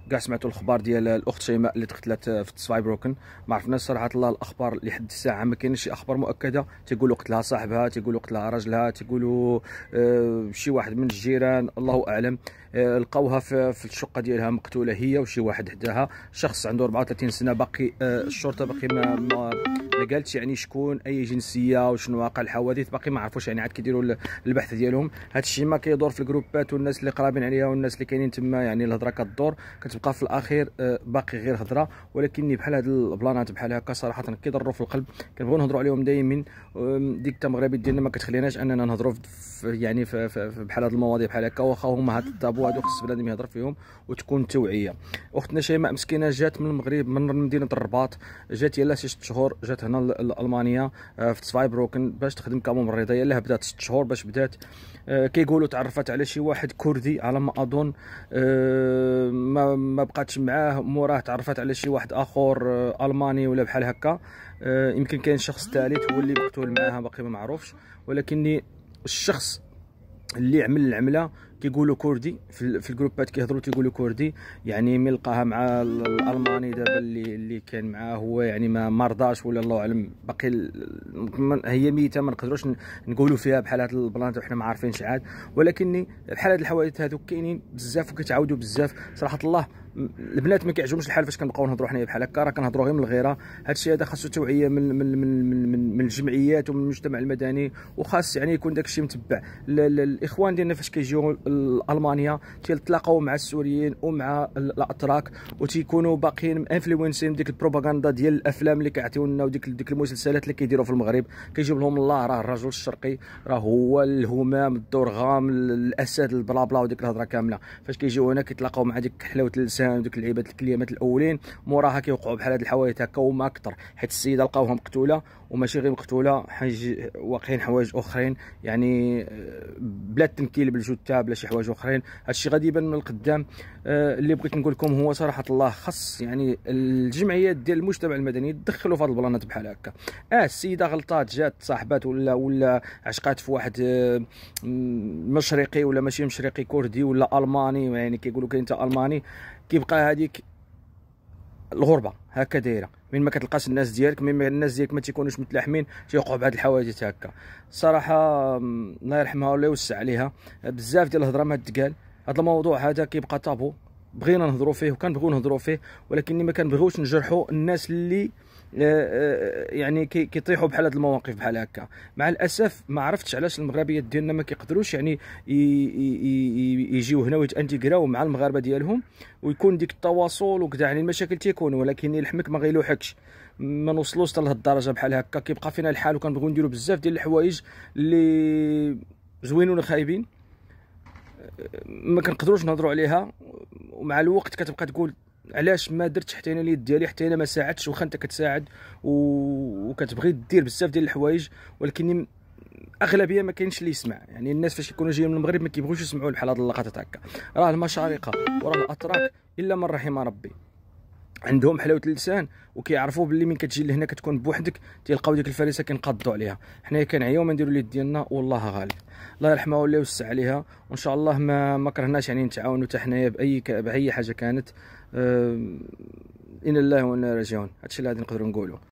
كاع سمعتوا الاخبار ديال الاخت شيماء اللي تقتلت في سفايبروكن. ما عرفناش صراحه الله الاخبار لحد الساعه، ما كاينش شي اخبار مؤكده. تيقولوا قتلها صاحبها، تيقولوا قتلها راجلها، تيقولوا شي واحد من الجيران، الله اعلم. لقاوها في الشقه ديالها مقتوله هي وشي واحد حداها، شخص عنده 34 سنه. باقي الشرطه باقي ما قالتش يعني شكون، اي جنسيه وشنو واقع الحوادث، باقي ما عرفوش يعني، عاد كيديروا البحث ديالهم. هذا الشيء ما كيدور في الجروبات والناس اللي قرابين عليها والناس اللي كاينين تما، يعني الهضره كدور كتبقى في الاخير باقي غير هضره. ولكن بحال هاد البلانات بحال هكا صراحه كيضروا في القلب، كنبغيو نهضروا عليهم دائما. ديك المغربي ديالنا ما كتخليناش اننا نهضروا يعني في بحال هاد المواضيع بحال هكا، واخا هما هاد الطابو هادو خص بنادم يهضر فيهم وتكون توعيه. اختنا شيماء مسكينه جات من المغرب، من مدينه الرباط، جات يلاه شي 6 شهور، جات هنا لالمانيا في سفايبروكن باش تخدم كممرضه. يلاه بدات 6 شهور باش بدات. كيقولوا تعرفت على شي واحد كردي على ما اظن، ما بقاتش معاه، موراه تعرفت على شي واحد اخر الماني ولا بحال هكا. يمكن كاين شخص ثالث هو اللي مقتول معاها، باقي ما معروفش. ولكن الشخص اللي عمل العمله كيقولوا كردي، في الجروبات كيهضروا تيقولوا كردي. يعني من لقاها مع الالماني دابا اللي كان معاه هو يعني ما رضاش ولا الله اعلم، باقي هي ميته، ما نقدروش نقولوا فيها بحال هاد البلانات وحنا ما عارفينش عاد. ولكن بحال هاد الحوادث هادو كاينين بزاف وكيتعاودوا بزاف صراحه. الله البنات ما كيعجبهمش الحال فاش كنبقاو نهضروا حنايا بحال هكا، راه كنهضروا غير من الغيره. هادشي هذا خاصو توعيه من الجمعيات ومن المجتمع المدني، وخاص يعني يكون داكشي متبع. الاخوان ديالنا فاش كيجيو لالمانيا تيتلاقاو مع السوريين ومع الاتراك، وتيكونوا باقيين انفلونسين بديك البروباغندا ديال الافلام اللي كيعطيونا وديك المسلسلات اللي كيديروا في المغرب. كيجيب لهم الله راه الرجل الشرقي راه هو الهمام الدورغام الاسد البلا بلا وديك الهضره كامله. فاش كيجيو هنا كيتلاقاو مع ديك حلاوه اللسان وديك اللعيبات الكلمات الاولين، موراها كيوقعوا بحال هاد الحوايج هكا وما اكثر. حيت السيده لقاوها مقتوله، وماشي غير مقتوله، واقعين حوايج اخرين يعني بلا التنكيل بالجثه بلا شي حوايج اخرين. هادشي غادي يبان من القدام. اللي بغيت نقول لكم هو صراحه الله خص يعني الجمعيات ديال المجتمع المدني يدخلوا في هاد البلانات بحال هكا. السيده غلطات، جات صاحبات ولا عشقات في واحد مشرقي ولا ماشي مشرقي، كردي ولا الماني، يعني كيقولوا كاين حتى الماني، كيبقى هذيك الغربه هكا دايره. من ما كتلقاش الناس ديالك، من ما الناس ديالك ما تيكونوش متلاحمين، تيوقعوا بهاد الحوادث هكا. صراحه الله يرحمها ولا يوسع عليها. بزاف ديال الهضره ما تقال. هذا الموضوع هذا كيبقى طابو، بغينا نهضروا فيه وكنبغيو نهضروا فيه، ولكن ما كنبغيوش نجرحوا الناس اللي يعني كيطيحوا بحال هاد المواقف بحال هكا. مع الاسف ما عرفتش علاش المغربيات ديالنا ما كيقدروش يعني يجيو هنا ويتانتيغراو مع المغاربه ديالهم، ويكون ديك التواصل وكذا. يعني المشاكل تيكونوا، ولكن يلحمك ما غيلوحكش. ما نوصلوش حتى لهاد الدرجه بحال هكا. كيبقى فينا الحال وكنبغيو نديروا بزاف ديال الحوايج اللي زوينون خايبين، ما كنقدروش نهضروا عليها. ومع الوقت كتبقى تقول علاش ما درتش حتى انا اليد ديالي، حتى انا ما ساعدتش، واخا انت كتساعد وكتبغي دير بزاف ديال الحوايج، ولكن اغلبيه ما كاينش اللي يسمع. يعني الناس فاش كيكونوا جايين من المغرب ما كيبغوش يسمعوا بحال هاد اللقطات هكا. راه المشارقه وراه الاتراك الا من رحم ربي عندهم حلاوه اللسان، وكيعرفوا باللي من كتجي لهنا كتكون بوحدك تيلقاو ديك الفريسه كنقادوا عليها. حنايا كنعياو ما نديروا اليد ديالنا والله غالب. الله يرحمها ولا يوسع عليها، وان شاء الله ما كرهناش يعني نتعاونوا حتى حنايا باي حاجه كانت. ان الله وانا راجعون. هادشي اللي غادي نقدروا نقولوا.